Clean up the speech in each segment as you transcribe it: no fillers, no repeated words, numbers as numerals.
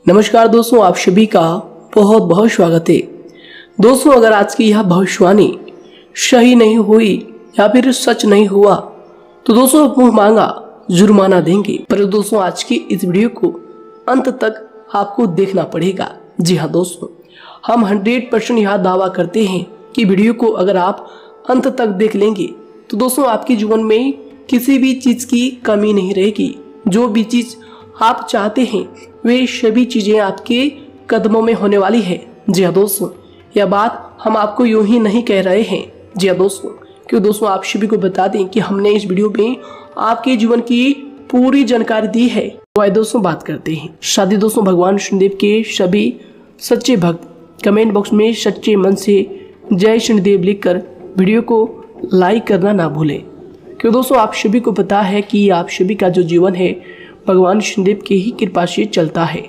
नमस्कार दोस्तों, आप सभी का बहुत बहुत स्वागत है। दोस्तों, अगर आज की यह भविष्यवाणी सही नहीं हुई या फिर सच नहीं हुआ तो दोस्तों मुंह मांगा जुर्माना देंगे। पर दोस्तों, आज की इस वीडियो को अंत तक आपको देखना पड़ेगा। जी हाँ दोस्तों, हम 100% यह दावा करते हैं कि वीडियो को अगर आप अंत तक देख लेंगे तो दोस्तों आपके जीवन में किसी भी चीज़ की कमी नहीं रहेगी। जो भी चीज़ आप चाहते हैं वे सभी चीज़ें आपके कदमों में होने वाली है। जी हाँ दोस्तों, यह बात हम आपको यूं ही नहीं कह रहे हैं। जी हाँ दोस्तों, क्यों दोस्तों आप सभी को बता दें कि हमने इस वीडियो में आपके जीवन की पूरी जानकारी दी है। तो आइए दोस्तों बात करते हैं। शादी दोस्तों, भगवान शनिदेव के सभी सच्चे भक्त कमेंट बॉक्स में सच्चे मन से जय शनिदेव लिखकर वीडियो को लाइक करना ना भूलें। क्यों दोस्तों आप सभी को पता है कि आप सभी का जो जीवन है भगवान शनिदेव की ही कृपा से चलता है।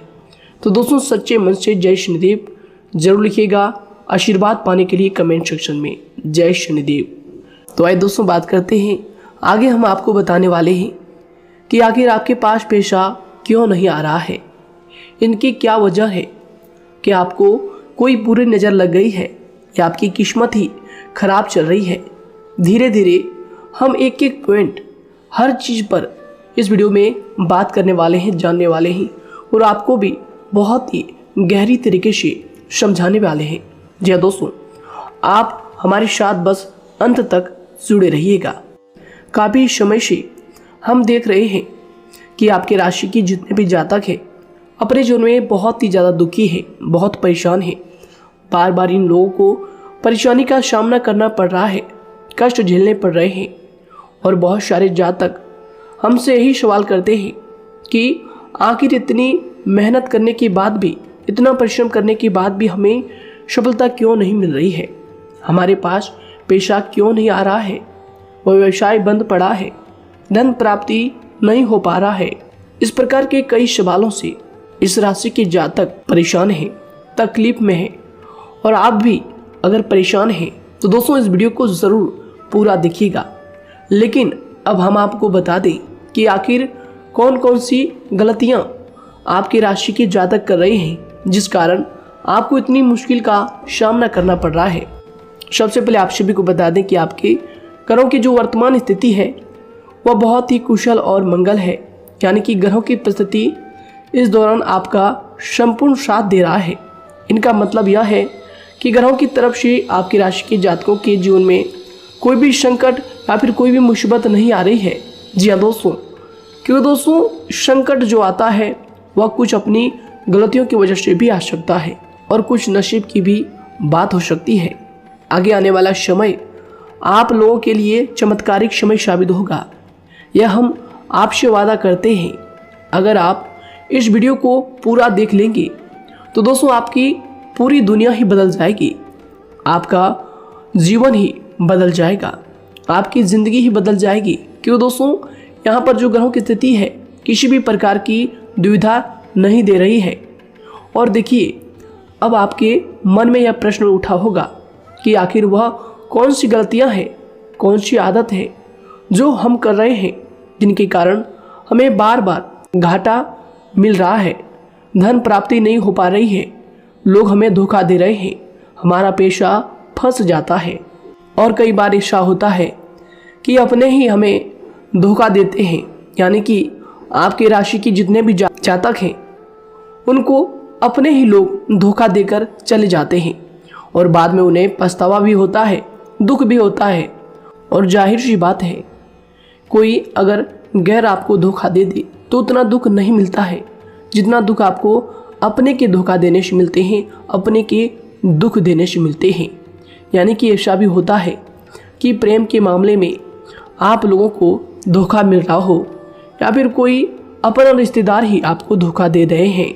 तो दोस्तों सच्चे मन से जय शनिदेव जरूर लिखिएगा आशीर्वाद पाने के लिए कमेंट सेक्शन में जय शनिदेव। तो आइए दोस्तों बात करते हैं। आगे हम आपको बताने वाले हैं कि आखिर आपके पास पैसा क्यों नहीं आ रहा है, इनकी क्या वजह है। कि आपको कोई बुरी नज़र लग गई है या आपकी किस्मत ही खराब चल रही है। धीरे धीरे हम एक एक पॉइंट हर चीज़ पर इस वीडियो में बात करने वाले हैं, जानने वाले हैं और आपको भी बहुत ही गहरी तरीके से समझाने वाले हैं। जी हाँ दोस्तों, आप हमारे साथ बस अंत तक जुड़े रहिएगा। काफ़ी समय से हम देख रहे हैं कि आपके राशि की जितने भी जातक हैं अपने जीवन में बहुत ही ज़्यादा दुखी है, बहुत परेशान है। बार बार इन लोगों को परेशानी का सामना करना पड़ रहा है, कष्ट झेलने पड़ रहे हैं। और बहुत सारे जातक हमसे यही सवाल करते हैं कि आखिर इतनी मेहनत करने के बाद भी, इतना परिश्रम करने के बाद भी हमें सफलता क्यों नहीं मिल रही है, हमारे पास पैसा क्यों नहीं आ रहा है, वह व्यवसाय बंद पड़ा है, धन प्राप्ति नहीं हो पा रहा है। इस प्रकार के कई सवालों से इस राशि के जातक परेशान हैं, तकलीफ में हैं। और आप भी अगर परेशान हैं तो दोस्तों इस वीडियो को ज़रूर पूरा देखिएगा। लेकिन अब हम आपको बता दें कि आखिर कौन कौन सी गलतियां आपकी राशि के जातक कर रहे हैं जिस कारण आपको इतनी मुश्किल का सामना करना पड़ रहा है। सबसे पहले आप सभी को बता दें कि आपके ग्रहों की जो वर्तमान स्थिति है वह बहुत ही कुशल और मंगल है। यानी कि ग्रहों की परिस्थिति इस दौरान आपका संपूर्ण साथ दे रहा है। इनका मतलब यह है कि ग्रहों की तरफ से आपकी राशि के जातकों के जीवन में कोई भी संकट या फिर कोई भी मुसीबत नहीं आ रही है। जी हाँ दोस्तों, क्योंकि दोस्तों संकट जो आता है वह कुछ अपनी गलतियों की वजह से भी आ सकता है और कुछ नसीब की भी बात हो सकती है। आगे आने वाला समय आप लोगों के लिए चमत्कारिक समय साबित होगा, यह हम आपसे वादा करते हैं। अगर आप इस वीडियो को पूरा देख लेंगे तो दोस्तों आपकी पूरी दुनिया ही बदल जाएगी, आपका जीवन ही बदल जाएगा, आपकी ज़िंदगी ही बदल जाएगी। क्यों दोस्तों यहाँ पर जो ग्रहों की स्थिति है किसी भी प्रकार की दुविधा नहीं दे रही है। और देखिए, अब आपके मन में यह प्रश्न उठा होगा कि आखिर वह कौन सी गलतियाँ हैं, कौन सी आदत है जो हम कर रहे हैं जिनके कारण हमें बार बार घाटा मिल रहा है, धन प्राप्ति नहीं हो पा रही है, लोग हमें धोखा दे रहे हैं, हमारा पैसा फंस जाता है। और कई बार ऐसा होता है कि अपने ही हमें धोखा देते हैं। यानी कि आपके राशि की जितने भी जातक हैं उनको अपने ही लोग धोखा देकर चले जाते हैं और बाद में उन्हें पछतावा भी होता है, दुख भी होता है। और जाहिर सी बात है, कोई अगर गैर आपको धोखा दे दे तो उतना दुख नहीं मिलता है जितना दुख आपको अपने के धोखा देने से मिलते हैं, अपने के दुख देने से मिलते हैं। यानी कि ऐसा भी होता है कि प्रेम के मामले में आप लोगों को धोखा मिल रहा हो या फिर कोई अपना रिश्तेदार ही आपको धोखा दे रहे हैं,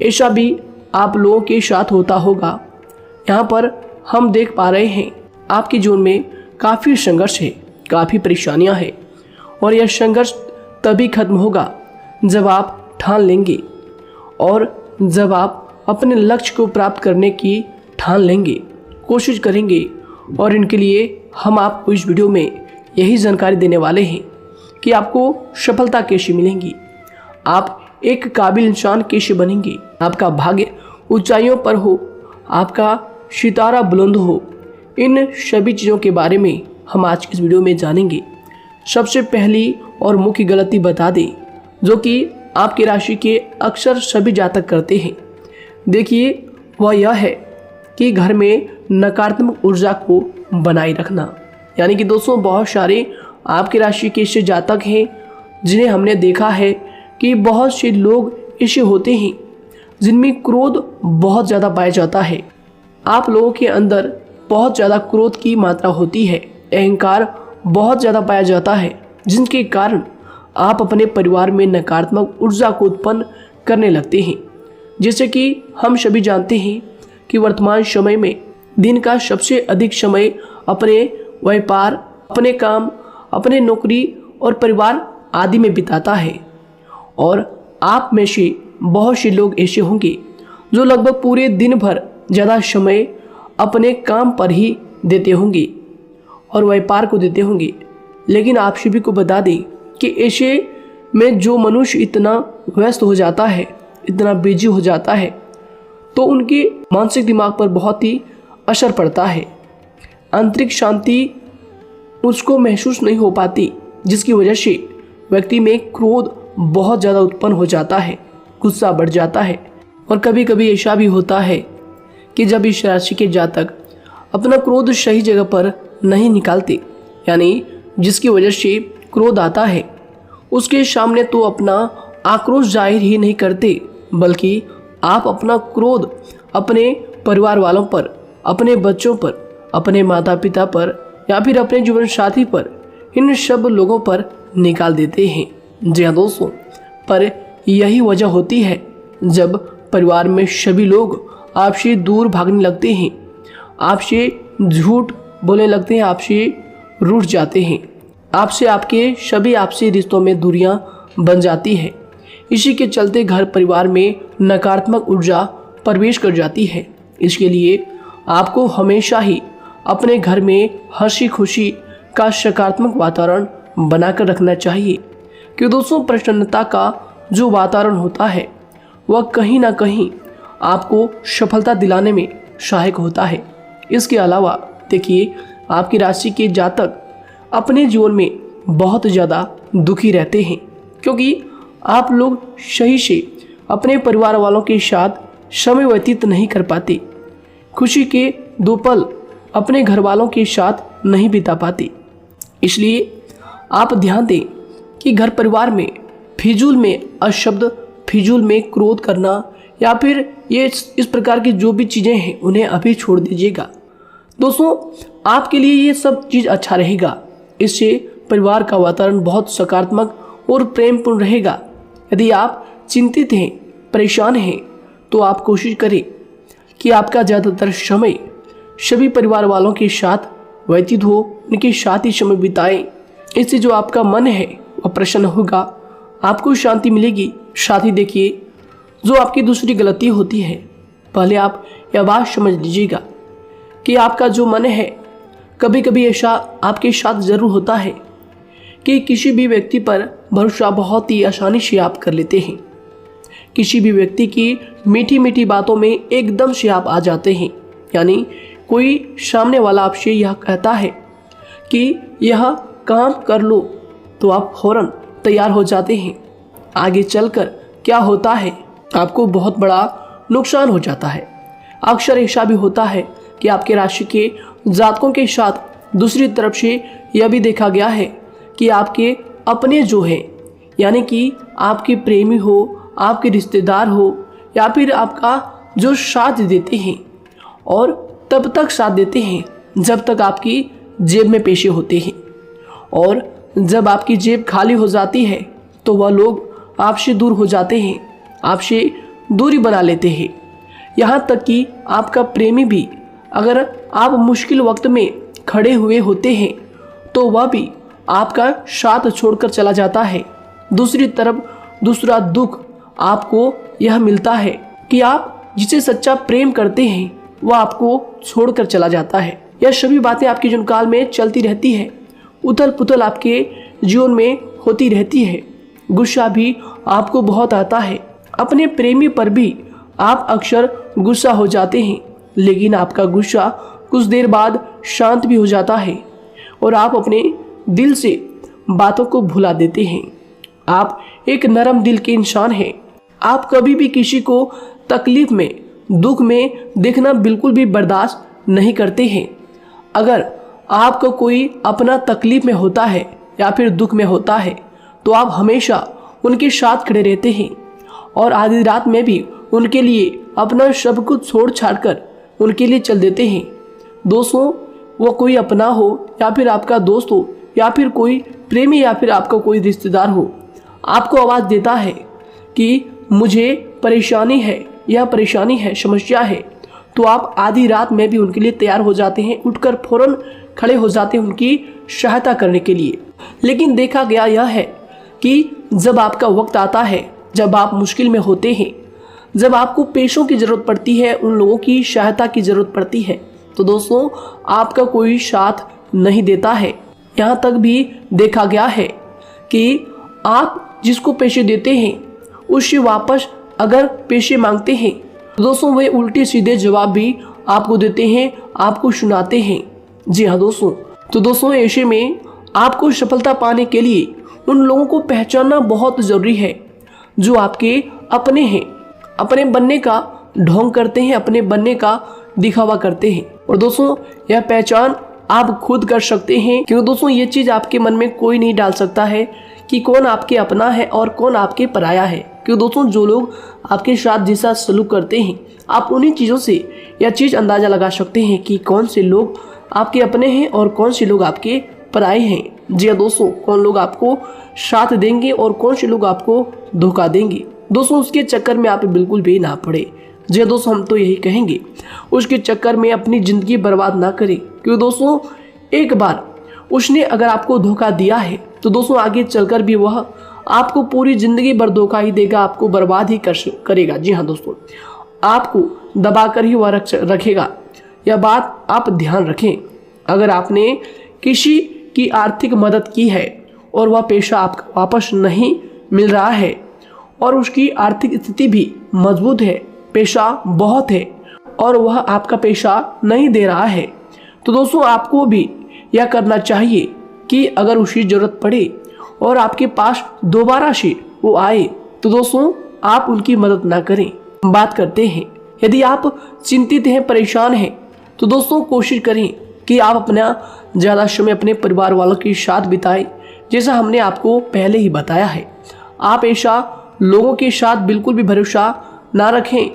ऐसा भी आप लोगों के साथ होता होगा। यहाँ पर हम देख पा रहे हैं आपके जीवन में काफ़ी संघर्ष है, काफ़ी परेशानियाँ हैं और यह संघर्ष तभी खत्म होगा जब आप ठान लेंगे और जब आप अपने लक्ष्य को प्राप्त करने की ठान लेंगे, कोशिश करेंगे। और इनके लिए हम आपको इस वीडियो में यही जानकारी देने वाले हैं कि आपको सफलता कैसे मिलेंगी। आप एक काबिल इंसान कैसे बनेंगे, आपका भाग्य ऊंचाइयों पर हो, आपका सितारा बुलंद हो, इन सभी चीज़ों के बारे में हम आज की इस वीडियो में जानेंगे। सबसे पहली और मुख्य गलती बता दें जो कि आपकी राशि के अक्सर सभी जातक करते हैं। देखिए, वह यह है कि घर में नकारात्मक ऊर्जा को बनाए रखना। यानी कि दोस्तों, बहुत सारे आपकी राशि के ऐसे जातक हैं जिन्हें हमने देखा है कि बहुत से लोग ऐसे होते हैं जिनमें क्रोध बहुत ज़्यादा पाया जाता है। आप लोगों के अंदर बहुत ज़्यादा क्रोध की मात्रा होती है, अहंकार बहुत ज़्यादा पाया जाता है, जिनके कारण आप अपने परिवार में नकारात्मक ऊर्जा को उत्पन्न करने लगते हैं। जैसे कि हम सभी जानते हैं कि वर्तमान समय में दिन का सबसे अधिक समय अपने व्यापार, अपने काम, अपने नौकरी और परिवार आदि में बिताता है। और आप में से बहुत से लोग ऐसे होंगे जो लगभग पूरे दिन भर ज़्यादा समय अपने काम पर ही देते होंगे और व्यापार को देते होंगे। लेकिन आप सभी को बता दें कि ऐसे में जो मनुष्य इतना व्यस्त हो जाता है, इतना बिजी हो जाता है, तो उनके मानसिक दिमाग पर बहुत ही असर पड़ता है। आंतरिक शांति उसको महसूस नहीं हो पाती, जिसकी वजह से व्यक्ति में क्रोध बहुत ज़्यादा उत्पन्न हो जाता है, गुस्सा बढ़ जाता है। और कभी कभी ऐसा भी होता है कि जब इस राशि के जातक अपना क्रोध सही जगह पर नहीं निकालते, यानी जिसकी वजह से क्रोध आता है, उसके सामने तो अपना आक्रोश जाहिर ही नहीं करते, बल्कि आप अपना क्रोध अपने परिवार वालों पर, अपने बच्चों पर, अपने माता पिता पर या फिर अपने जीवन साथी पर, इन सब लोगों पर निकाल देते हैं। जी हाँ दोस्तों, पर यही वजह होती है जब परिवार में सभी लोग आपसे दूर भागने लगते हैं, आपसे झूठ बोलने लगते हैं, आपसे रूठ जाते हैं, आपसे आपके सभी आपसी रिश्तों में दूरियां बन जाती है। इसी के चलते घर परिवार में नकारात्मक ऊर्जा प्रवेश कर जाती है। इसके लिए आपको हमेशा ही अपने घर में हंसी खुशी का सकारात्मक वातावरण बनाकर रखना चाहिए कि दोस्तों, प्रसन्नता का जो वातावरण होता है वह कहीं ना कहीं आपको सफलता दिलाने में सहायक होता है। इसके अलावा देखिए, आपकी राशि के जातक अपने जीवन में बहुत ज़्यादा दुखी रहते हैं, क्योंकि आप लोग सही से अपने परिवार वालों के साथ समय व्यतीत नहीं कर पाते, खुशी के दो पल अपने घर वालों के साथ नहीं बिता पाते। इसलिए आप ध्यान दें कि घर परिवार में फिजूल में अशब्द, फिजूल में क्रोध करना या फिर ये इस प्रकार की जो भी चीज़ें हैं उन्हें अभी छोड़ दीजिएगा। दोस्तों, आपके लिए ये सब चीज़ अच्छा रहेगा। इससे परिवार का वातावरण बहुत सकारात्मक और प्रेमपूर्ण रहेगा। यदि आप चिंतित हैं, परेशान हैं, तो आप कोशिश करें कि आपका ज़्यादातर समय सभी परिवार वालों के साथ व्यतीत हो, उनके साथ ही समय बिताएं। इससे जो आपका मन है वह प्रसन्न होगा, आपको शांति मिलेगी। साथ ही देखिए, जो आपकी दूसरी गलती होती है, पहले आप यह बात समझ लीजिएगा कि आपका जो मन है, कभी कभी ऐसा आपके साथ ज़रूर होता है कि किसी भी व्यक्ति पर भरोसा बहुत ही आसानी से आप कर लेते हैं। किसी भी व्यक्ति की मीठी मीठी बातों में एकदम से आप आ जाते हैं। यानी कोई सामने वाला आपसे यह कहता है कि यह काम कर लो, तो आप फौरन तैयार हो जाते हैं। आगे चलकर क्या होता है, आपको बहुत बड़ा नुकसान हो जाता है। अक्सर ऐसा भी होता है कि आपके राशि के जातकों के साथ दूसरी तरफ से यह भी देखा गया है कि आपके अपने जो हैं, यानी कि आपके प्रेमी हो, आपके रिश्तेदार हो या फिर आपका जो साथ देते हैं, और तब तक साथ देते हैं जब तक आपकी जेब में पैसे होते हैं, और जब आपकी जेब खाली हो जाती है तो वह लोग आपसे दूर हो जाते हैं, आपसे दूरी बना लेते हैं। यहाँ तक कि आपका प्रेमी भी, अगर आप मुश्किल वक्त में खड़े हुए होते हैं तो वह भी आपका साथ छोड़कर चला जाता है। दूसरी तरफ दूसरा दुख आपको यह मिलता है कि आप जिसे सच्चा प्रेम करते हैं वह आपको छोड़कर चला जाता है। यह सभी बातें आपके जीवन काल में चलती रहती है, उथल पुथल आपके जीवन में होती रहती है। गुस्सा भी आपको बहुत आता है। अपने प्रेमी पर भी आप अक्सर गुस्सा हो जाते हैं, लेकिन आपका गुस्सा कुछ देर बाद शांत भी हो जाता है और आप अपने दिल से बातों को भुला देते हैं। आप एक नरम दिल के इंसान हैं। आप कभी भी किसी को तकलीफ में, दुख में देखना बिल्कुल भी बर्दाश्त नहीं करते हैं। अगर आपको कोई अपना तकलीफ में होता है या फिर दुख में होता है तो आप हमेशा उनके साथ खड़े रहते हैं और आधी रात में भी उनके लिए अपना सब कुछ छोड़ छाड़ कर उनके लिए चल देते हैं। दोस्तों, वो कोई अपना हो या फिर आपका दोस्त हो या फिर कोई प्रेमी या फिर आपका कोई रिश्तेदार हो, आपको आवाज़ देता है कि मुझे परेशानी है, यह परेशानी है, समस्या है, तो आप आधी रात में भी उनके लिए तैयार हो जाते हैं, उठकर फौरन खड़े हो जाते हैं उनकी सहायता करने के लिए। लेकिन देखा गया यह है कि जब आपका वक्त आता है, जब आप मुश्किल में होते हैं, जब आपको पैसों की ज़रूरत पड़ती है, उन लोगों की सहायता की ज़रूरत पड़ती है, तो दोस्तों आपका कोई साथ नहीं देता है। यहाँ तक भी देखा गया है कि आप जिसको पैसे देते हैं उससे वापस अगर पैसे मांगते हैं तो दोस्तों वे उल्टे सीधे जवाब भी आपको देते हैं, आपको सुनाते हैं। जी हाँ दोस्तों, तो दोस्तों ऐसे में आपको सफलता पाने के लिए उन लोगों को पहचानना बहुत ज़रूरी है जो आपके अपने हैं, अपने बनने का ढोंग करते हैं, अपने बनने का दिखावा करते हैं। और दोस्तों यह पहचान आप खुद कर सकते हैं, क्योंकि दोस्तों ये चीज़ आपके मन में कोई नहीं डाल सकता है कि कौन आपके अपना है और कौन आपके पराया है। क्योंकि दोस्तों जो लोग आपके साथ जैसा सलूक करते हैं, आप उन्हीं चीज़ों से यह चीज़ अंदाज़ा लगा सकते हैं कि कौन से लोग आपके अपने हैं और कौन से लोग आपके पराए हैं। जी हाँ दोस्तों, कौन लोग आपको साथ देंगे और कौन से लोग आपको धोखा देंगे। दोस्तों उसके चक्कर में आप बिल्कुल भी ना पड़े। जी हाँ दोस्तों, हम तो यही कहेंगे उसके चक्कर में अपनी ज़िंदगी बर्बाद ना करें, क्योंकि दोस्तों एक बार उसने अगर आपको धोखा दिया है तो दोस्तों आगे चलकर भी वह आपको पूरी ज़िंदगी भर धोखा ही देगा, आपको बर्बाद ही करेगा। जी हाँ दोस्तों, आपको दबा कर ही वह रखेगा। यह बात आप ध्यान रखें। अगर आपने किसी की आर्थिक मदद की है और वह पैसा आपको वापस नहीं मिल रहा है और उसकी आर्थिक स्थिति भी मजबूत है, पैसा बहुत है और वह आपका पैसा नहीं दे रहा है, तो दोस्तों आपको भी यह करना चाहिए कि अगर उसकी ज़रूरत पड़े और आपके पास दोबारा से वो आए तो दोस्तों आप उनकी मदद ना करें। बात करते हैं, यदि आप चिंतित हैं, परेशान हैं, तो दोस्तों कोशिश करें कि आप अपना ज़्यादा समय अपने परिवार वालों के साथ बिताएं, जैसा हमने आपको पहले ही बताया है। आप ऐसा लोगों के साथ बिल्कुल भी भरोसा ना रखें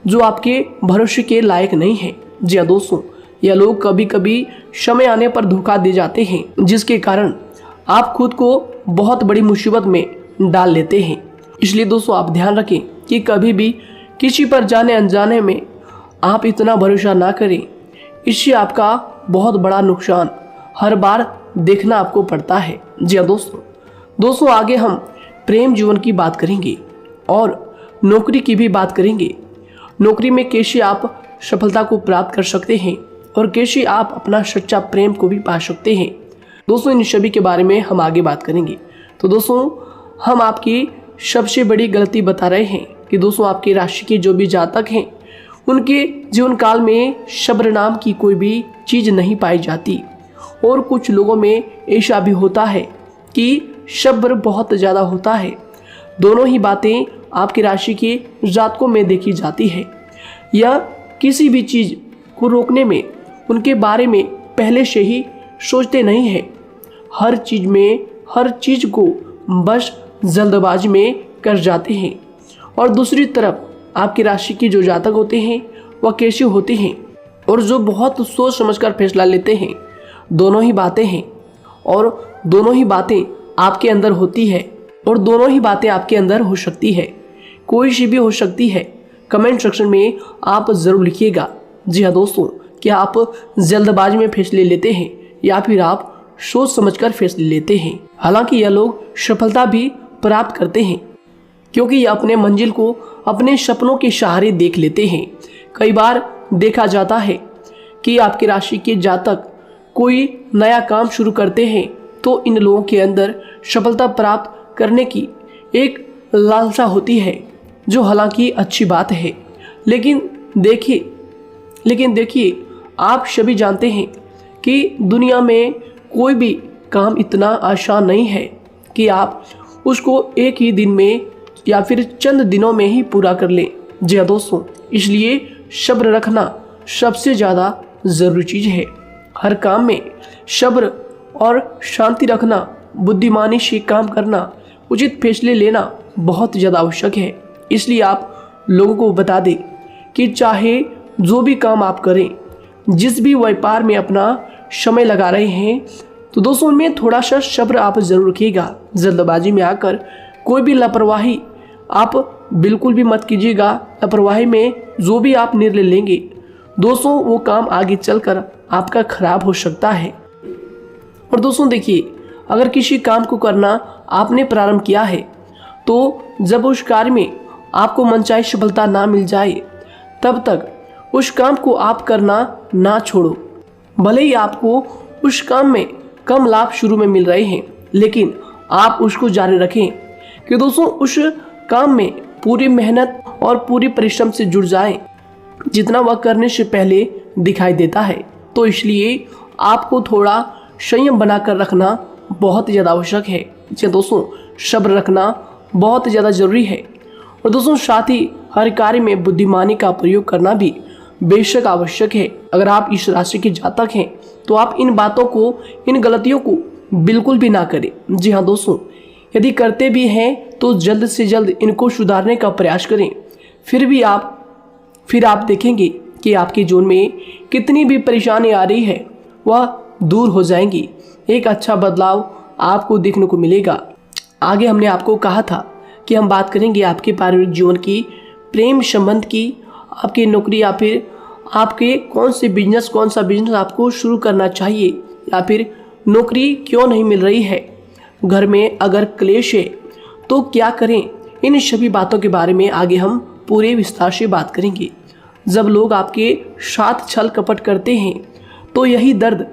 जो आपके भरोसे के लायक नहीं है। जी हाँ दोस्तों, यह लोग कभी कभी समय आने पर धोखा दे जाते हैं, जिसके कारण आप खुद को बहुत बड़ी मुसीबत में डाल लेते हैं। इसलिए दोस्तों आप ध्यान रखें कि कभी भी किसी पर जाने अनजाने में आप इतना भरोसा ना करें, इससे आपका बहुत बड़ा नुकसान हर बार देखना आपको पड़ता है। जी हाँ दोस्तों आगे हम प्रेम जीवन की बात करेंगे और नौकरी की भी बात करेंगे। नौकरी में कैसे आप सफलता को प्राप्त कर सकते हैं और कैसे आप अपना सच्चा प्रेम को भी पा सकते हैं। दोस्तों इन सभी के बारे में हम आगे बात करेंगे। तो दोस्तों हम आपकी सबसे बड़ी गलती बता रहे हैं कि दोस्तों आपकी राशि के जो भी जातक हैं उनके जीवन काल में सब्र नाम की कोई भी चीज़ नहीं पाई जाती, और कुछ लोगों में ऐसा भी होता है कि सब्र बहुत ज़्यादा होता है। दोनों ही बातें आपकी राशि के जातकों में देखी जाती है। या किसी भी चीज़ को रोकने में उनके बारे में पहले से ही सोचते नहीं हैं, हर चीज़ को बस जल्दबाजी में कर जाते हैं। और दूसरी तरफ आपकी राशि के जो जातक होते हैं वह कैसे होते हैं और जो बहुत सोच समझकर फैसला लेते हैं। दोनों ही बातें हैं और दोनों ही बातें आपके अंदर होती है और दोनों ही बातें आपके अंदर हो सकती है, कोई सी भी हो सकती है। कमेंट सेक्शन में आप ज़रूर लिखिएगा। जी हाँ दोस्तों, क्या आप जल्दबाजी में फैसले लेते हैं या फिर आप सोच समझकर फैसले लेते हैं। हालांकि यह लोग सफलता भी प्राप्त करते हैं क्योंकि यह अपने मंजिल को अपने सपनों के सहारे देख लेते हैं। कई बार देखा जाता है कि आपकी राशि के जातक कोई नया काम शुरू करते हैं तो इन लोगों के अंदर सफलता प्राप्त करने की एक लालसा होती है, जो हालांकि अच्छी बात है, लेकिन देखिए आप सभी जानते हैं कि दुनिया में कोई भी काम इतना आसान नहीं है कि आप उसको एक ही दिन में या फिर चंद दिनों में ही पूरा कर लें। जी हाँ दोस्तों, इसलिए सब्र रखना सबसे ज़्यादा ज़रूरी चीज़ है। हर काम में सब्र और शांति रखना, बुद्धिमानी से काम करना, उचित फैसले लेना बहुत ज़्यादा आवश्यक है। इसलिए आप लोगों को बता दें कि चाहे जो भी काम आप करें, जिस भी व्यापार में अपना समय लगा रहे हैं, तो दोस्तों उनमें थोड़ा सा सब्र आप ज़रूर रखिएगा। जल्दबाजी में आकर कोई भी लापरवाही आप बिल्कुल भी मत कीजिएगा। लापरवाही में जो भी आप निर्णय लेंगे दोस्तों, वो काम आगे चलकर आपका खराब हो सकता है। और दोस्तों देखिए, अगर किसी काम को करना आपने प्रारंभ किया है, तो जब उस कार्य में आपको मनचाही सफलता ना मिल जाए, तब तक उस काम को आप करना ना छोड़ो। भले ही आपको उस काम में कम लाभ शुरू में मिल रहे हैं, लेकिन आप उसको जारी रखें कि दोस्तों उस काम में पूरी मेहनत और पूरी परिश्रम से जुड़ जाए, जितना वह करने से पहले दिखाई देता है। तो इसलिए आपको थोड़ा संयम बनाकर रखना बहुत ज़्यादा आवश्यक है। जी दोस्तों, सब्र रखना बहुत ज़्यादा ज़रूरी है। और दोस्तों साथ ही हर कार्य में बुद्धिमानी का प्रयोग करना भी बेशक आवश्यक है। अगर आप इस राशि के जातक हैं, तो आप इन बातों को, इन गलतियों को बिल्कुल भी ना करें। जी हाँ दोस्तों, यदि करते भी हैं तो जल्द से जल्द इनको सुधारने का प्रयास करें। फिर आप देखेंगे कि आपके जीवन में कितनी भी परेशानी आ रही है, वह दूर हो जाएंगी। एक अच्छा बदलाव आपको देखने को मिलेगा। आगे हमने आपको कहा था कि हम बात करेंगे आपके पारिवारिक जीवन की, प्रेम संबंध की, आपकी नौकरी या फिर आपके कौन सा बिजनेस आपको शुरू करना चाहिए, या फिर नौकरी क्यों नहीं मिल रही है, घर में अगर क्लेश है तो क्या करें। इन सभी बातों के बारे में आगे हम पूरे विस्तार से बात करेंगे। जब लोग आपके साथ छल कपट करते हैं, तो यही दर्द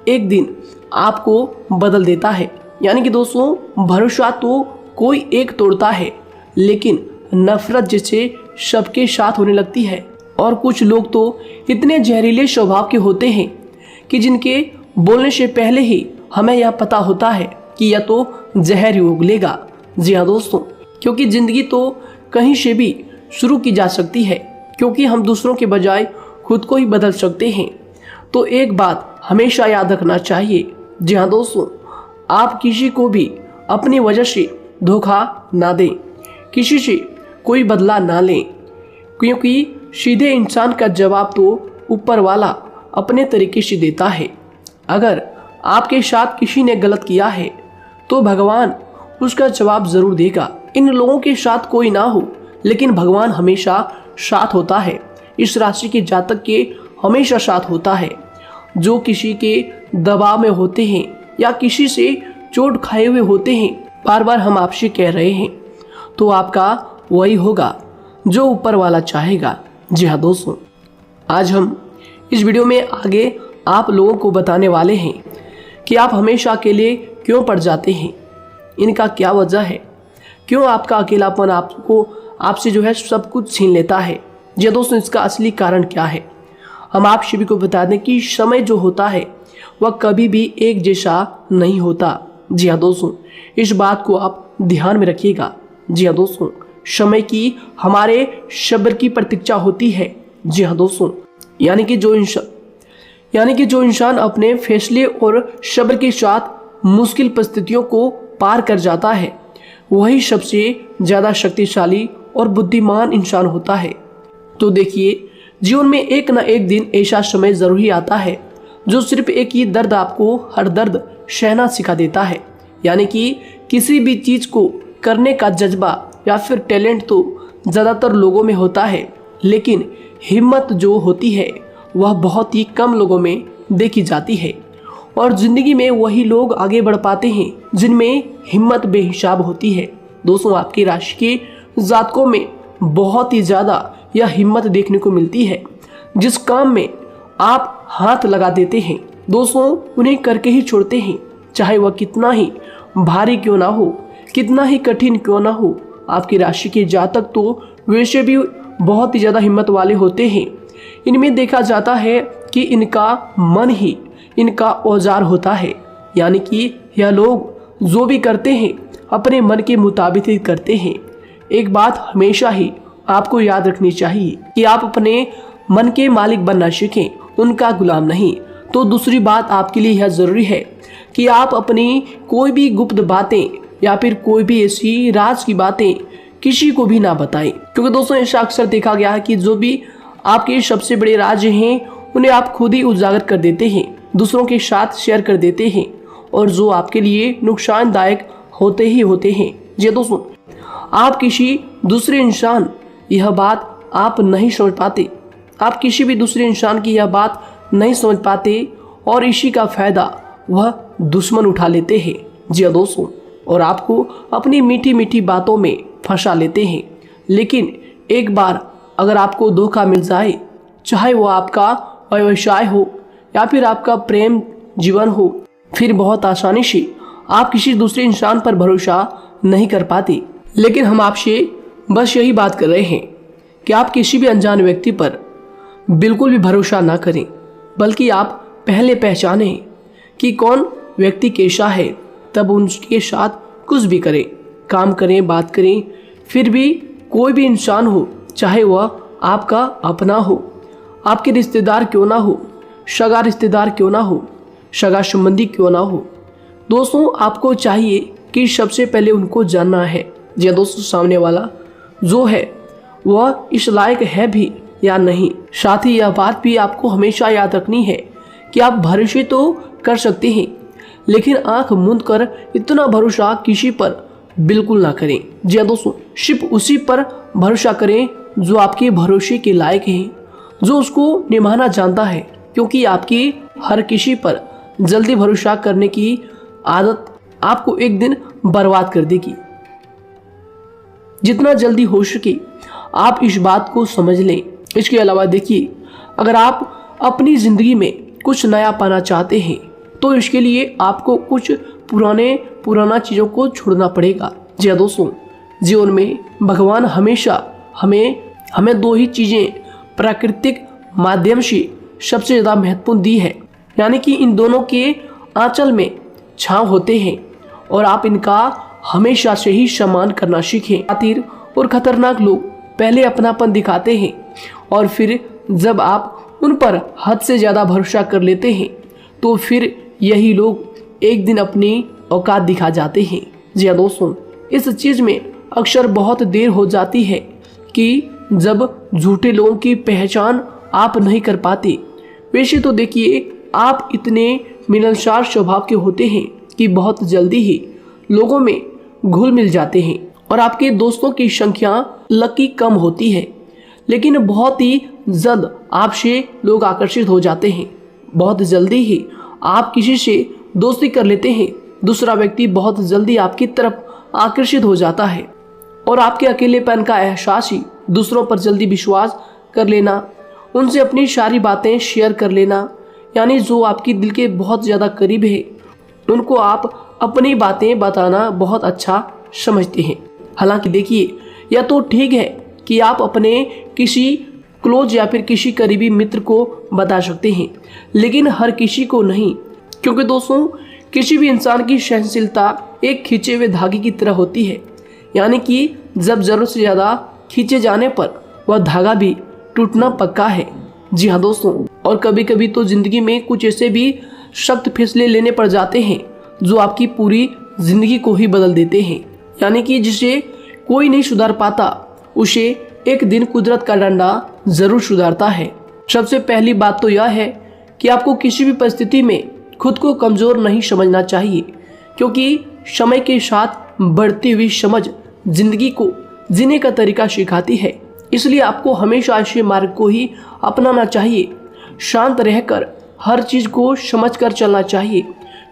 एक दिन आपको बदल देता है। यानी कि दोस्तों, भरोसा तो कोई एक तोड़ता है, लेकिन नफरत जैसे सबके साथ होने लगती है। और कुछ लोग तो इतने जहरीले स्वभाव के होते हैं कि जिनके बोलने से पहले ही हमें यह पता होता है कि यह तो जहर ही उगलेगा। जी हाँ दोस्तों, क्योंकि ज़िंदगी तो कहीं से भी शुरू की जा सकती है, क्योंकि हम दूसरों के बजाय खुद को ही बदल सकते हैं। तो एक बात हमेशा याद रखना चाहिए। जी हाँ दोस्तों, आप किसी को भी अपनी वजह से धोखा ना दें, किसी से कोई बदला ना लें, क्योंकि सीधे इंसान का जवाब तो ऊपर वाला अपने तरीके से देता है। अगर आपके साथ किसी ने गलत किया है, तो भगवान उसका जवाब ज़रूर देगा। इन लोगों के साथ कोई ना हो, लेकिन भगवान हमेशा साथ होता है। इस राशि के जातक के हमेशा साथ होता है। जो किसी के दबाव में होते हैं या किसी से चोट खाए हुए होते हैं, बार बार हम आपसे कह रहे हैं, तो आपका वही होगा जो ऊपर वाला चाहेगा। जी हाँ दोस्तों, आज हम इस वीडियो में आगे आप लोगों को बताने वाले हैं कि आप हमेशा अकेले क्यों पड़ जाते हैं, इनका क्या वजह है, क्यों आपका अकेलापन आपसे जो है सब कुछ छीन लेता है। जी दोस्तों, इसका असली कारण क्या है, हम आप सभी को बता दें कि समय जो होता है वह कभी भी एक जैसा नहीं होता। जी हाँ दोस्तों, इस बात को आप ध्यान में रखिएगा। जी हाँ दोस्तों, समय की हमारे सब्र की प्रतीक्षा होती है। जी हाँ दोस्तों, यानी कि जो इंसान अपने फैसले और सब्र के साथ मुश्किल परिस्थितियों को पार कर जाता है, वही सबसे ज़्यादा शक्तिशाली और बुद्धिमान इंसान होता है। तो देखिए, जीवन में एक ना एक दिन ऐसा समय ज़रूर ही आता है जो सिर्फ एक ही दर्द आपको हर दर्द सहना सिखा देता है। यानी कि किसी भी चीज़ को करने का जज्बा या फिर टैलेंट तो ज़्यादातर लोगों में होता है, लेकिन हिम्मत जो होती है वह बहुत ही कम लोगों में देखी जाती है। और ज़िंदगी में वही लोग आगे बढ़ पाते हैं जिनमें हिम्मत बेहिसाब होती है। दोस्तों, आपकी राशि के जातकों में बहुत ही ज़्यादा यह हिम्मत देखने को मिलती है। जिस काम में आप हाथ लगा देते हैं दोस्तों, उन्हें करके ही छोड़ते हैं, चाहे वह कितना ही भारी क्यों ना हो, कितना ही कठिन क्यों ना हो, आपकी राशि के जातक तो वैसे भी बहुत ही ज़्यादा हिम्मत वाले होते हैं। इनमें देखा जाता है कि इनका मन ही इनका औजार होता है, यानी कि यह लोग जो भी करते हैं अपने मन के मुताबिक ही करते हैं। एक बात हमेशा ही आपको याद रखनी चाहिए कि आप अपने मन के मालिक बनना सीखें, उनका गुलाम नहीं। तो दूसरी बात आपके लिए यह ज़रूरी है कि आप अपनी कोई भी गुप्त बातें या फिर कोई भी ऐसी राज की बातें किसी को भी ना बताएं, क्योंकि दोस्तों ऐसा अक्सर देखा गया है कि जो भी आपके सबसे बड़े राज हैं उन्हें आप खुद ही उजागर कर देते हैं, दूसरों के साथ शेयर कर देते हैं, और जो आपके लिए नुकसानदायक होते ही होते हैं। जी दोस्तों, आप किसी दूसरे इंसान यह बात आप नहीं समझ पाते, आप किसी भी दूसरे इंसान की यह बात नहीं समझ पाते, और इसी का फायदा वह दुश्मन उठा लेते हैं। जी दोस्तों, और आपको अपनी मीठी मीठी बातों में फंसा लेते हैं। लेकिन एक बार अगर आपको धोखा मिल जाए, चाहे वो आपका व्यवसाय हो या फिर आपका प्रेम जीवन हो, फिर बहुत आसानी से आप किसी दूसरे इंसान पर भरोसा नहीं कर पाते। लेकिन हम आपसे बस यही बात कर रहे हैं कि आप किसी भी अनजान व्यक्ति पर बिल्कुल भी भरोसा ना करें, बल्कि आप पहले पहचानें कि कौन व्यक्ति कैसा है, तब उनके साथ कुछ भी करें, काम करें, बात करें। फिर भी कोई भी इंसान हो, चाहे वह आपका अपना हो, आपके रिश्तेदार क्यों ना हो, सगा रिश्तेदार क्यों ना हो, सगा संबंधी क्यों ना हो, दोस्तों आपको चाहिए कि सबसे पहले उनको जानना है या दोस्तों सामने वाला जो है वह इस लायक है भी या नहीं। साथ ही यह बात भी आपको हमेशा याद रखनी है कि आप भरोसे तो कर सकते हैं, लेकिन आंख मूंद कर इतना भरोसा किसी पर बिल्कुल ना करें। जी दोस्तों, सिर्फ उसी पर भरोसा करें जो आपके भरोसे के लायक है, जो उसको निभाना जानता है, क्योंकि आपकी हर किसी पर जल्दी भरोसा करने की आदत आपको एक दिन बर्बाद कर देगी। जितना जल्दी हो सके आप इस बात को समझ लें। इसके अलावा देखिए, अगर आप अपनी ज़िंदगी में कुछ नया पाना चाहते हैं तो इसके लिए आपको कुछ पुराना चीज़ों को छोड़ना पड़ेगा। जी दोस्तों, जीवन में भगवान हमेशा हमें दो ही चीज़ें प्राकृतिक माध्यम से सबसे ज़्यादा महत्वपूर्ण दी है, यानी कि इन दोनों के आंचल में छांव होते हैं, और आप इनका हमेशा से ही सम्मान करना सीखें। खातिर और खतरनाक लोग पहले अपनापन दिखाते हैं, और फिर जब आप उन पर हद से ज़्यादा भरोसा कर लेते हैं तो फिर यही लोग एक दिन अपनी औकात दिखा जाते हैं। जी हाँ दोस्तों, इस चीज़ में अक्सर बहुत देर हो जाती है कि जब झूठे लोगों की पहचान आप नहीं कर पाते। वैसे तो देखिए, आप इतने मिलनसार स्वभाव के होते हैं कि बहुत जल्दी ही लोगों में घुल मिल जाते हैं, और आपके दोस्तों की संख्या लकी कम होती है, लेकिन बहुत ही जल्द आपसे लोग आकर्षित हो जाते हैं। बहुत जल्दी ही आप किसी से दोस्ती कर लेते हैं, दूसरा व्यक्ति बहुत जल्दी आपकी तरफ आकर्षित हो जाता है, और आपके अकेलेपन का एहसास ही दूसरों पर जल्दी विश्वास कर लेना, उनसे अपनी सारी बातें शेयर कर लेना, यानी जो आपकी दिल के बहुत ज़्यादा करीब है उनको आप अपनी बातें बताना बहुत अच्छा समझते हैं। हालांकि देखिए, यह तो ठीक है कि आप अपने किसी क्लोज या फिर किसी करीबी मित्र को बता सकते हैं, लेकिन हर किसी को नहीं, क्योंकि दोस्तों किसी भी इंसान की सहनशीलता एक खींचे हुए धागे की तरह होती है, यानी कि जब ज़रूरत से ज़्यादा खींचे जाने पर वह धागा भी टूटना पक्का है। जी हाँ दोस्तों, और कभी कभी तो ज़िंदगी में कुछ ऐसे भी सख्त फैसले लेने पड़ जाते हैं जो आपकी पूरी ज़िंदगी को ही बदल देते हैं, यानी कि जिसे कोई नहीं सुधार पाता उसे एक दिन कुदरत का डंडा ज़रूर सुधारता है। सबसे पहली बात तो यह है कि आपको किसी भी परिस्थिति में खुद को कमज़ोर नहीं समझना चाहिए, क्योंकि समय के साथ बढ़ती हुई समझ जिंदगी को जीने का तरीका सिखाती है। इसलिए आपको हमेशा ऐसे मार्ग को ही अपनाना चाहिए, शांत रहकर हर चीज़ को समझकर चलना चाहिए।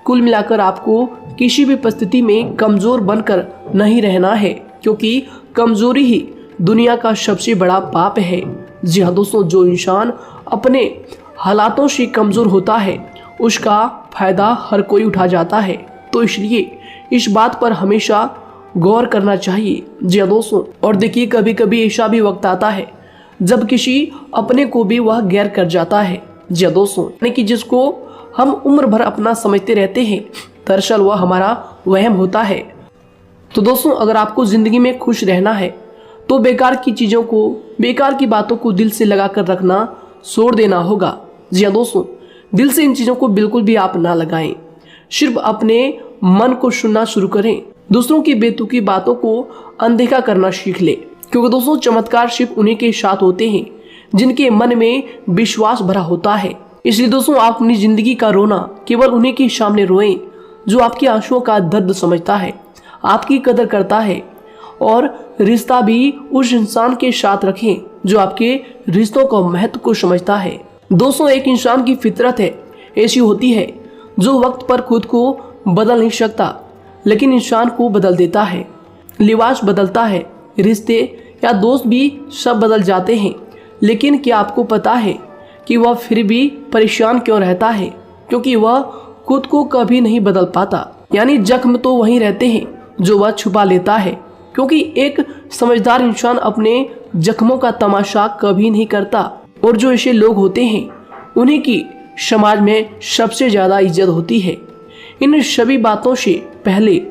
कुल मिलाकर आपको किसी भी परिस्थिति में कमज़ोर बनकर नहीं रहना है, क्योंकि कमज़ोरी ही दुनिया का सबसे बड़ा पाप है। जी हाँ दोस्तों, जो इंसान अपने हालातों से कमज़ोर होता है उसका फ़ायदा हर कोई उठा जाता है। तो इसलिए इस बात पर हमेशा गौर करना चाहिए। जी हाँ दोस्तों, और देखिए कभी कभी ऐसा भी वक्त आता है जब किसी अपने को भी वह गैर कर जाता है। जी हाँ दोस्तों, यानी कि जिसको हम उम्र भर अपना समझते रहते हैं, दरअसल वह हमारा वहम होता है। तो दोस्तों, अगर आपको जिंदगी में खुश रहना है तो बेकार की चीजों को, बेकार की बातों को दिल से लगा कर रखना छोड़ देना होगा। जी हाँ दोस्तों, दिल से इन चीजों को बिल्कुल भी आप ना लगाएं। सिर्फ अपने मन को सुनना शुरू करें। दूसरों की बेतुकी बातों को अनदेखा करना सीख ले, क्योंकि दोस्तों चमत्कार सिर्फ उन्हीं के साथ होते हैं जिनके मन में विश्वास भरा होता है। इसलिए दोस्तों, आप अपनी जिंदगी का रोना केवल उन्हीं के सामने रोएं जो आपके आंसुओं का दर्द समझता है, आपकी कदर करता है, और रिश्ता भी उस इंसान के साथ रखें जो आपके रिश्तों का महत्व को समझता है। दोस्तों, एक इंसान की फितरत है, ऐसी होती है जो वक्त पर खुद को बदल नहीं सकता, लेकिन इंसान को बदल देता है। लिबास बदलता है, रिश्ते या दोस्त भी सब बदल जाते हैं, लेकिन क्या आपको पता है कि वह फिर भी परेशान क्यों रहता है? क्योंकि वह खुद को कभी नहीं बदल पाता। यानी जख्म तो वहीं रहते हैं जो वह छुपा लेता है, क्योंकि एक समझदार इंसान अपने जख्मों का तमाशा कभी नहीं करता। और जो ऐसे लोग होते हैं उन्हीं की समाज में सबसे ज्यादा इज्जत होती है। इन सभी बातों से पहले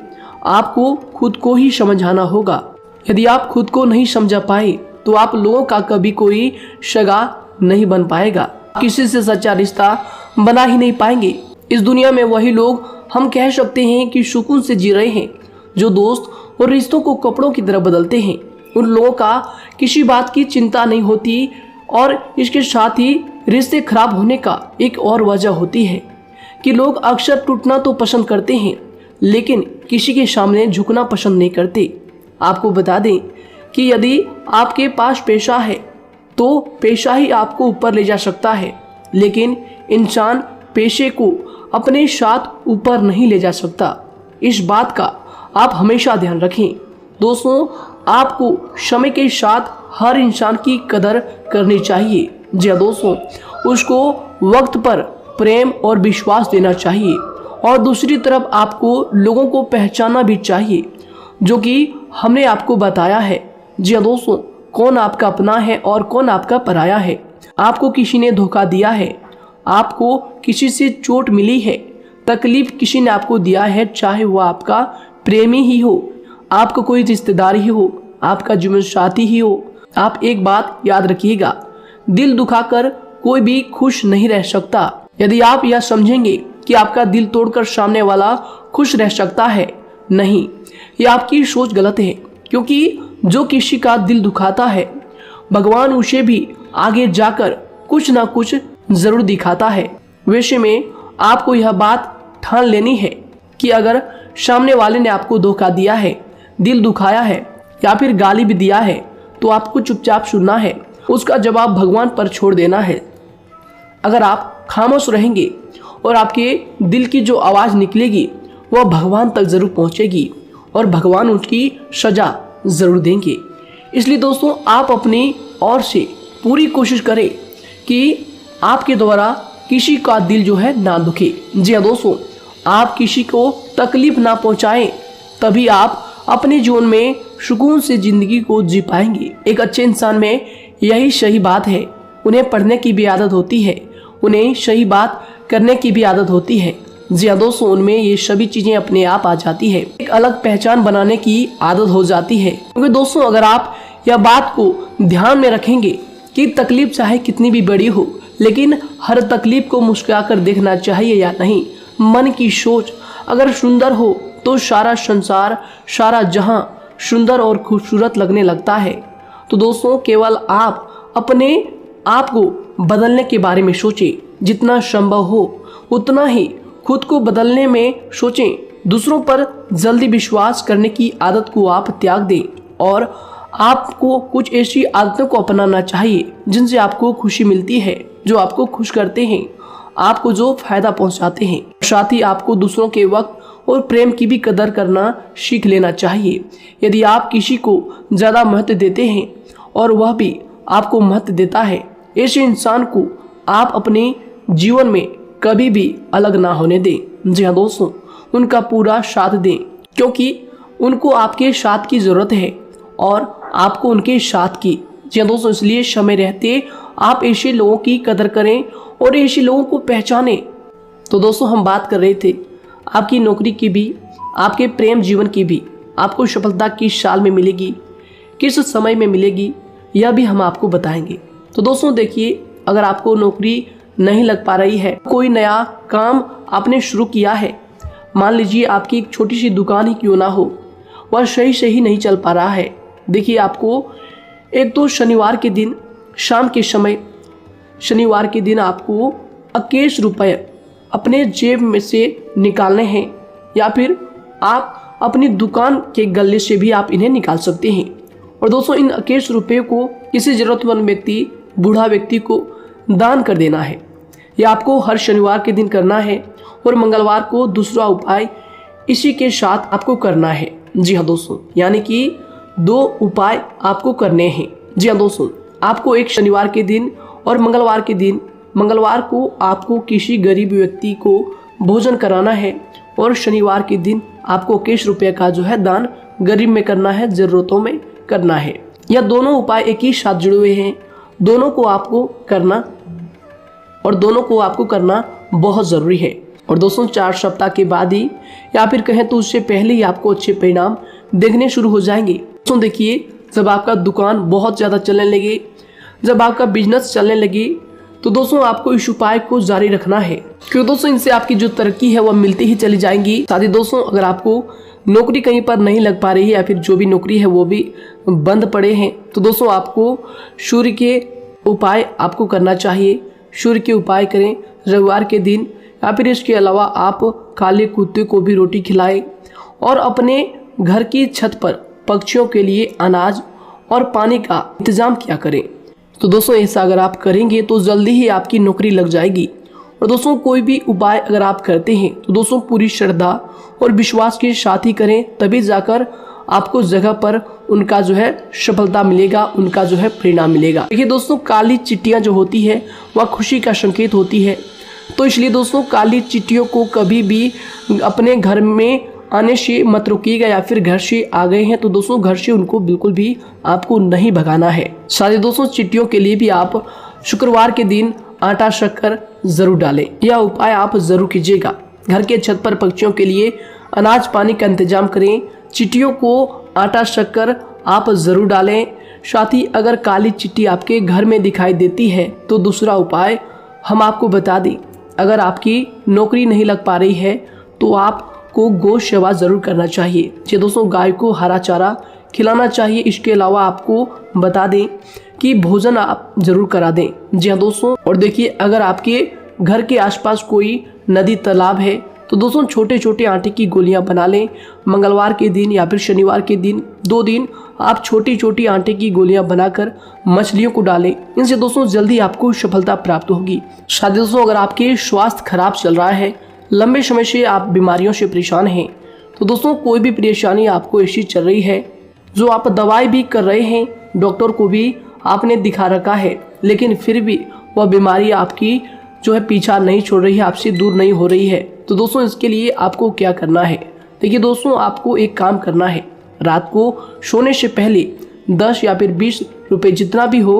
आपको खुद को ही समझाना होगा। यदि आप खुद को नहीं समझा पाए तो आप लोगों का कभी कोई सगा नहीं बन पाएगा, किसी से सच्चा रिश्ता बना ही नहीं पाएंगे। इस दुनिया में वही लोग हम कह सकते हैं कि सुकून से जी रहे हैं जो दोस्त और रिश्तों को कपड़ों की तरह बदलते हैं। उन लोगों का किसी बात की चिंता नहीं होती, और इसके साथ ही रिश्ते खराब होने का एक और वजह होती है कि लोग अक्सर टूटना तो पसंद करते हैं, लेकिन किसी के सामने झुकना पसंद नहीं करते। आपको बता दें कि यदि आपके पास पैसा है तो पैसा ही आपको ऊपर ले जा सकता है, लेकिन इंसान पैसे को अपने साथ ऊपर नहीं ले जा सकता। इस बात का आप हमेशा ध्यान रखें। दोस्तों, आपको समय के साथ हर इंसान की कदर करनी चाहिए। जी हाँ दोस्तों, उसको वक्त पर प्रेम और विश्वास देना चाहिए, और दूसरी तरफ आपको लोगों को पहचानना भी चाहिए जो कि हमने आपको बताया है। जी हाँ दोस्तों, कौन आपका अपना है और कौन आपका पराया है। आपको किसी ने धोखा दिया है, आपको किसी से चोट मिली है, तकलीफ किसी ने आपको दिया है, चाहे वो आपका प्रेमी ही हो, आपका कोई रिश्तेदार ही हो, आपका जीवन साथी ही हो। आप एक बात याद रखिएगा, दिल दुखाकर कोई भी खुश नहीं रह सकता। यदि आप यह समझेंगे कि आपका दिल तोड़कर सामने वाला खुश रह सकता है, नहीं, यह आपकी सोच गलत है। क्योंकि जो किसी का दिल दुखाता है, भगवान उसे भी आगे जाकर कुछ ना कुछ जरूर दिखाता है। वैसे में आपको यह बात ठान लेनी है कि अगर सामने वाले ने आपको धोखा दिया है, दिल दुखाया है या फिर गाली भी दिया है, तो आपको चुपचाप सुनना है, उसका जवाब भगवान पर छोड़ देना है। अगर आप खामोश रहेंगे और आपके दिल की जो आवाज़ निकलेगी वह भगवान तक जरूर पहुंचेगी, और भगवान उसकी सजा जरूर देंगे। इसलिए दोस्तों, आप अपनी ओर से पूरी कोशिश करें कि आपके द्वारा किसी का दिल जो है ना दुखे। जी हाँ दोस्तों, आप किसी को तकलीफ ना पहुंचाएं, तभी आप अपने जीवन में सुकून से जिंदगी को जी पाएंगे। एक अच्छे इंसान में यही सही बात है। उन्हें पढ़ने की भी आदत होती है, उन्हें सही बात करने की भी आदत होती है। जी हाँ दोस्तों, उनमें ये सभी चीजें अपने आप आ जाती है। एक अलग पहचान बनाने की आदत हो जाती है। क्योंकि दोस्तों, अगर आप यह बात को ध्यान में रखेंगे कि तकलीफ चाहे कितनी भी बड़ी हो, लेकिन हर तकलीफ को मुस्कुराकर देखना चाहिए या नहीं। मन की सोच अगर सुंदर हो तो सारा संसार, सारा जहां सुंदर और खूबसूरत लगने लगता है। तो दोस्तों, केवल आप अपने आप को बदलने के बारे में सोचें, जितना संभव हो उतना ही खुद को बदलने में सोचें। दूसरों पर जल्दी विश्वास करने की आदत को आप त्याग दें, और आपको कुछ ऐसी आदतों को अपनाना चाहिए जिनसे आपको खुशी मिलती है, जो आपको खुश करते हैं, आपको जो फायदा पहुंचाते हैं। साथ ही आपको दूसरों के वक्त और प्रेम की भी कदर करना सीख लेना चाहिए। यदि आप किसी को ज़्यादा महत्व देते हैं और वह भी आपको महत्व देता है, ऐसे इंसान को आप अपने जीवन में कभी भी अलग ना होने दें। जी हाँ दोस्तों, उनका पूरा साथ दें, क्योंकि उनको आपके साथ की ज़रूरत है और आपको उनके साथ की। जी हाँ दोस्तों, इसलिए समय रहते आप ऐसे लोगों की कदर करें और ऐसे लोगों को पहचानें। तो दोस्तों हम बात कर रहे थे आपकी नौकरी की भी, आपके प्रेम जीवन की भी। आपको सफलता किस साल में मिलेगी, किस समय में मिलेगी, यह भी हम आपको बताएंगे। तो दोस्तों देखिए, अगर आपको नौकरी नहीं लग पा रही है, कोई नया काम आपने शुरू किया है, मान लीजिए आपकी एक छोटी सी दुकान ही क्यों ना हो, वह सही से ही नहीं चल पा रहा है। देखिए आपको एक तो शनिवार के दिन शाम के समय, शनिवार के दिन आपको 21 रुपये अपने जेब में से निकालने हैं, या फिर आप अपनी दुकान के गले से भी आप इन्हें निकाल सकते हैं। और दोस्तों इन 21 रुपये को किसी ज़रूरतमंद व्यक्ति, बूढ़ा व्यक्ति को दान कर देना है। यह आपको हर शनिवार के दिन करना है और मंगलवार को दूसरा उपाय इसी के साथ आपको करना है। जी हाँ दोस्तों, यानी कि 2 उपाय आपको करने हैं। जी हाँ दोस्तों, आपको एक शनिवार के दिन और मंगलवार के दिन, मंगलवार को आपको किसी गरीब व्यक्ति को भोजन कराना है और शनिवार के दिन आपको 21 रुपये का जो है दान गरीब में करना है, ज़रूरतों में करना है। यह दोनों उपाय एक ही साथ जुड़े हुए हैं, दोनों को आपको करना और दोनों को आपको करना बहुत ज़रूरी है। और दोस्तों 4 सप्ताह के बाद ही, या फिर कहें तो उससे पहले ही आपको अच्छे परिणाम देखने शुरू हो जाएंगे। दोस्तों देखिए, जब आपका दुकान बहुत ज़्यादा चलने लगे, जब आपका बिजनेस चलने लगे, तो दोस्तों आपको इस उपाय को जारी रखना है, क्योंकि दोस्तों इनसे आपकी जो तरक्की है वह मिलती ही चली जाएंगी। साथ ही दोस्तों अगर आपको नौकरी कहीं पर नहीं लग पा रही है, या फिर जो भी नौकरी है वो भी बंद पड़े हैं, तो दोस्तों आपको सूर्य के उपाय आपको करना चाहिए। सूर्य के उपाय करें रविवार के दिन, या फिर इसके अलावा आप काले कुत्ते को भी रोटी खिलाएं और अपने घर की छत पर पक्षियों के लिए अनाज और पानी का इंतजाम किया करें। तो दोस्तों ऐसा अगर आप करेंगे तो जल्दी ही आपकी नौकरी लग जाएगी। और दोस्तों कोई भी उपाय अगर आप करते हैं तो दोस्तों पूरी श्रद्धा और विश्वास के साथ ही करें, तभी जाकर आपको जगह पर उनका जो है सफलता मिलेगा, उनका जो है परिणाम मिलेगा। देखिए दोस्तों, काली चिट्टियाँ जो होती है वह खुशी का संकेत होती है, तो इसलिए दोस्तों काली चिट्टियों को कभी भी अपने घर में आने से मत रोकिएगा, या फिर घर से आ गए हैं तो दोस्तों घर से उनको बिल्कुल भी आपको नहीं भगाना है। साथ ही दोस्तों चिट्टियों के लिए भी आप शुक्रवार के दिन आटा शक्कर जरूर डालें, यह उपाय आप जरूर कीजिएगा। घर के छत पर पक्षियों के लिए अनाज पानी का इंतजाम करें, चिट्टियों को आटा शक्कर आप जरूर डालें। साथ ही अगर काली चिट्टी आपके घर में दिखाई देती है तो दूसरा उपाय हम आपको बता दें, अगर आपकी नौकरी नहीं लग पा रही है तो आपको गौ सेवा जरूर करना चाहिए। जी दोस्तों, गाय को हरा चारा खिलाना चाहिए। इसके अलावा आपको बता दें कि भोजन आप जरूर करा दें। जी हाँ दोस्तों, और देखिए अगर आपके घर के आसपास कोई नदी तालाब है तो दोस्तों छोटे छोटे आटे की गोलियां बना लें। मंगलवार के दिन या फिर शनिवार के दिन 2 दिन आप छोटी छोटी आटे की गोलियां बनाकर मछलियों को डालें। इनसे दोस्तों जल्दी आपको सफलता प्राप्त होगी। साथ ही दोस्तों अगर आपके स्वास्थ्य खराब चल रहा है, लंबे समय से आप बीमारियों से परेशान हैं, तो दोस्तों कोई भी परेशानी आपको ऐसी चल रही है जो आप दवाई भी कर रहे हैं, डॉक्टर को भी आपने दिखा रखा है, लेकिन फिर भी वह बीमारी आपकी जो है पीछा नहीं छोड़ रही है, आपसे दूर नहीं हो रही है, तो दोस्तों इसके लिए आपको क्या करना है। देखिए दोस्तों, आपको एक काम करना है, रात को सोने से पहले 10 या फिर 20 रुपए जितना भी हो,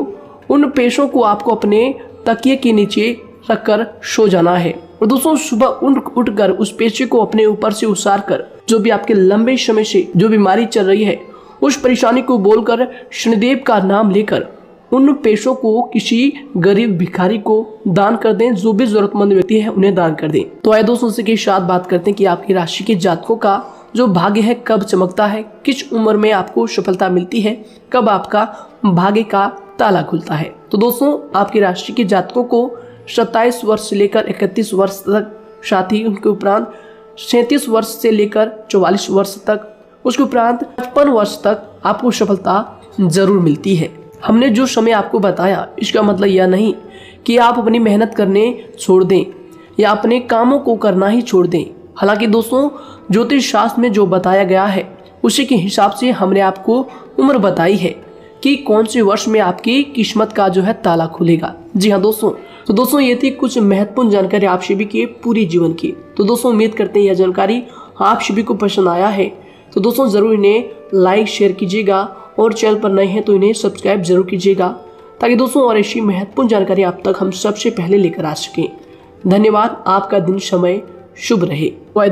उन पैसों को आपको अपने तकिए के नीचे रखकर सो जाना है। और दोस्तों सुबह उठकर उस पैसे को अपने ऊपर से उतार कर, जो भी आपके लंबे समय से जो बीमारी चल रही है उस परेशानी को बोलकर शनिदेव का नाम लेकर उन पैसों को किसी गरीब भिखारी को दान कर दें, जो भी जरूरतमंद व्यक्ति है उन्हें दान कर दें। तो आइए दोस्तों उसी के साथ बात करते हैं कि आपकी राशि के जातकों का जो भाग्य है कब चमकता है, किस उम्र में आपको सफलता मिलती है, कब आपका भाग्य का ताला खुलता है। तो दोस्तों आपकी राशि के जातकों को 27 वर्ष से लेकर 31 वर्ष तक, साथ ही उनके उपरांत 37 वर्ष से लेकर 44 वर्ष तक, उसके उपरांत 55 वर्ष तक आपको सफलता जरूर मिलती है। हमने जो समय आपको बताया इसका मतलब यह नहीं कि आप अपनी मेहनत करने छोड़ दें या अपने कामों को करना ही छोड़ दें। हालांकि दोस्तों ज्योतिष शास्त्र में जो बताया गया है उसी के हिसाब से हमने आपको उम्र बताई है कि कौन से वर्ष में आपकी किस्मत का जो है ताला खुलेगा। जी हाँ दोस्तों, तो दोस्तों ये थी कुछ महत्वपूर्ण जानकारी आप सभी के पूरी जीवन की। तो दोस्तों उम्मीद करते हैं यह जानकारी आप सभी को पसंद आया है। तो दोस्तों ज़रूर इन्हें लाइक शेयर कीजिएगा और चैनल पर नए हैं तो इन्हें सब्सक्राइब जरूर कीजिएगा, ताकि दोस्तों और ऐसी महत्वपूर्ण जानकारी आप तक हम सबसे पहले लेकर आ सकें। धन्यवाद। आपका दिन समय शुभ रहे।